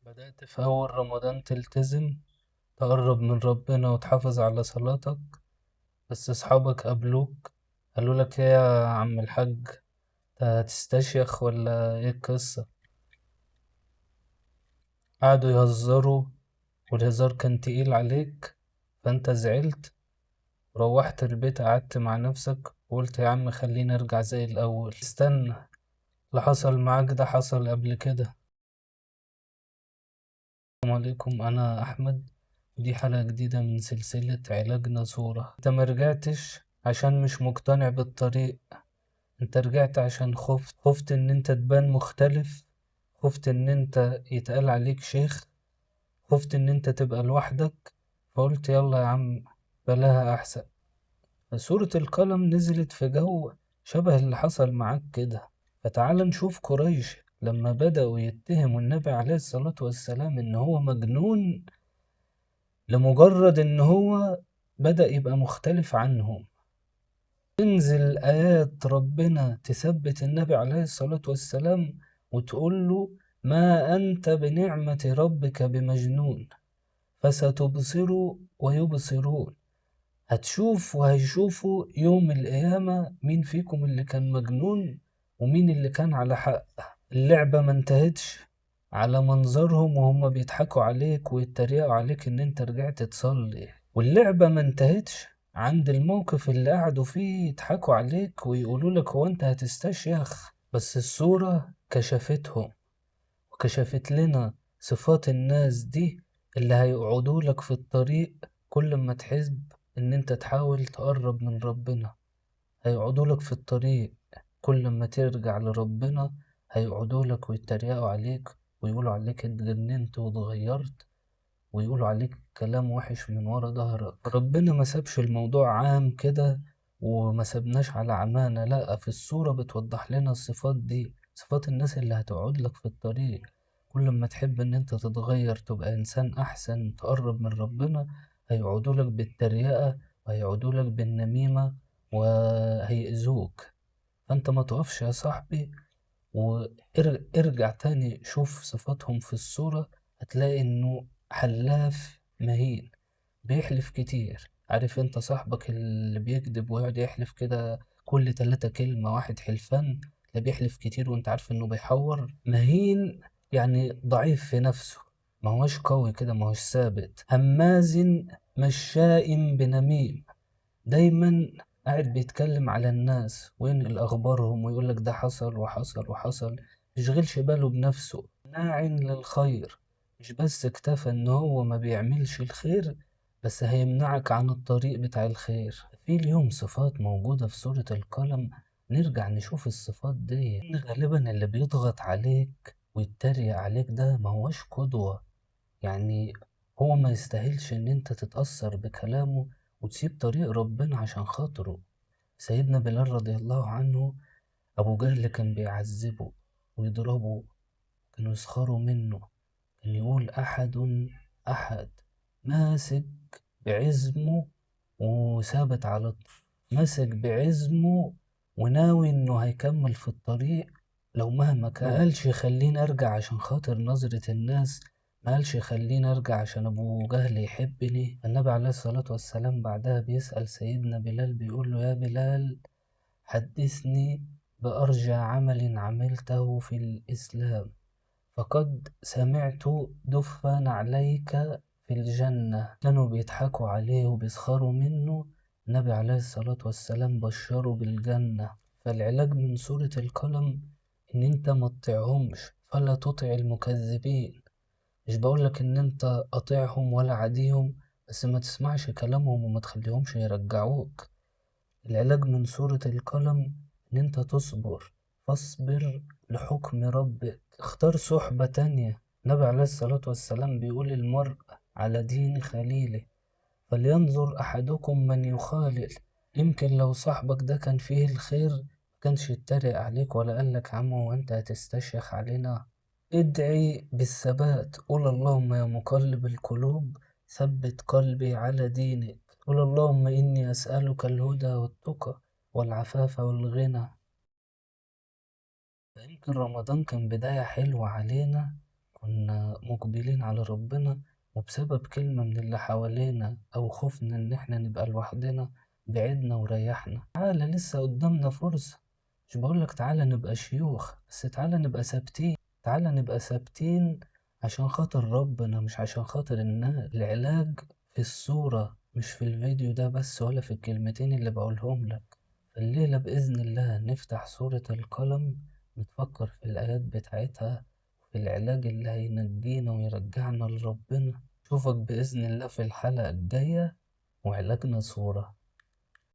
بدأت في أول رمضان تلتزم، تقرب من ربنا وتحافظ على صلاتك. بس أصحابك قابلوك قالوا لك إيه يا عم الحاج؟ أنت هتستشيخ ولا إيه القصة؟ قعدوا يهزروا والهزار كان تقيل عليك، فأنت زعلت. روحت البيت قعدت مع نفسك وقلت يا عم خليني أرجع زي الأول. استنى، اللي حصل معاك ده حصل قبل كده. السلام عليكم، أنا أحمد، ودي حلقة جديدة من سلسلة علاجنا صورة. انت مرجعتش عشان مش مقتنع بالطريق، انت رجعت عشان خفت ان انت تبان مختلف، خفت ان انت يتقال عليك شيخ، خفت ان انت تبقى لوحدك. فقلت يلا يا عم بلاها احسن. سورة القلم نزلت في جو شبه اللي حصل معاك كده. فتعال نشوف قريش لما بدأوا يتهموا النبي عليه الصلاة والسلام ان هو مجنون لمجرد ان هو بدأ يبقى مختلف عنهم. تنزل آيات ربنا تثبت النبي عليه الصلاة والسلام وتقول له ما أنت بنعمة ربك بمجنون، فستبصر ويبصرون. هتشوف وهيشوفوا يوم القيامة مين فيكم اللي كان مجنون ومين اللي كان على حق. اللعبة ما انتهتش على منظرهم وهم بيضحكوا عليك ويتريقوا عليك ان انت رجعت تصلي، واللعبة ما انتهتش عند الموقف اللي قعدوا فيه يضحكوا عليك ويقولوا لك هو انت هتستشيخ. بس الصورة كشفتهم وكشفت لنا صفات الناس دي اللي هيقعدوا لك في الطريق كل ما تحب ان انت تحاول تقرب من ربنا. هيقعدوا لك في الطريق كل ما ترجع لربنا، هيقعدوا لك ويتريقوا عليك ويقولوا عليك اتجننت واتغيرت ويقولوا عليك كلام وحش من ورا ظهرك. ربنا ما سابش الموضوع عام كده وما سابناش على عمانة، لا، في الصورة بتوضح لنا الصفات دي، صفات الناس اللي هتقعد لك في الطريق كل ما تحب ان انت تتغير تبقى انسان احسن تقرب من ربنا. هيقعدوا لك بالتريقة وهيقعدوا لك بالنميمة وهيأذوك. فانت ما تقفش يا صاحبي وارجع تاني شوف صفاتهم في الصورة. هتلاقي انه حلاف مهين، بيحلف كتير. عارف انت صاحبك اللي بيكذب ويقعد يحلف كده كل 3 كلمة واحد حلفان؟ اللي بيحلف كتير وانت عارف انه بيحور. مهين يعني ضعيف في نفسه، ما هوش قوي كده، ما هوش ثابت. هماز مشاء بنميم، دايما قاعد بيتكلم على الناس وينقل أخبارهم ويقول لك ده حصل وحصل وحصل. مشغلش باله بنفسه. ناع للخير، مش بس اكتفى ان هو ما بيعملش الخير، بس هيمنعك عن الطريق بتاع الخير. في اليوم صفات موجودة في سورة القلم، نرجع نشوف الصفات دي. إن غالبا اللي بيضغط عليك ويتريق عليك ده ما هوش قدوة، يعني هو ما يستاهلش ان انت تتأثر بكلامه وتسيب طريق ربنا عشان خاطره. سيدنا بلال رضي الله عنه، ابو جهل كان بيعذبه ويضربه، كانوا يسخروا منه. كان يقول احد احد، ماسك بعزمه وثابت على ماسك بعزمه وناوي انه هيكمل في الطريق لو مهما كان. ما قالش خليني ارجع عشان خاطر نظرة الناس، ما قالش خليني ارجع عشان ابو جهل يحبني. النبي عليه الصلاة والسلام بعدها بيسأل سيدنا بلال بيقول له يا بلال حدثني بأرجى عمل عملته في الإسلام، فقد سمعت دفا عليك في الجنة. كانوا بيضحكوا عليه وبيسخروا منه، النبي عليه الصلاة والسلام بشره بالجنة. فالعلاج من سورة القلم إن أنت ما تطيعهمش، فلا تطع المكذبين. مش بقولك إن أنت أطيعهم ولا عاديهم، بس ما تسمعش كلامهم وما تخليهمش يرجعوك. العلاج من سورة القلم إن أنت تصبر، فاصبر لحكم ربك. اختار صحبة تانية. النبي عليه الصلاة والسلام بيقول المرء على دين خليله، فلينظر أحدكم من يخالل. يمكن لو صاحبك ده كان فيه الخير مكانش يتريق عليك ولا قالك عمو وانت هتستشيخ علينا. ادعي بالثبات، قول اللهم يا مقلب القلوب ثبت قلبي على دينك. قل اللهم إني أسألك الهدى والتقى والعفاف والغنى. فيمكن رمضان كان بداية حلوة علينا، كنا مقبلين على ربنا، وبسبب كلمة من اللي حوالينا أو خوفنا إن إحنا نبقى لوحدنا بعدنا وريحنا. تعالى لسه قدامنا فرصة، مش بقولك تعالى نبقى شيوخ، بس تعالى نبقى ثابتين، تعالى نبقى ثابتين عشان خاطر ربنا مش عشان خاطر الناس. العلاج في الصورة مش في الفيديو ده بس ولا في الكلمتين اللي بقولهم لك. الليلة بإذن الله نفتح سورة القلم، نتفكر في الآيات بتاعتها وفي العلاج اللي هينجينا ويرجعنا لربنا. أشوفك بإذن الله في الحلقة الجاية وعلاجنا صورة.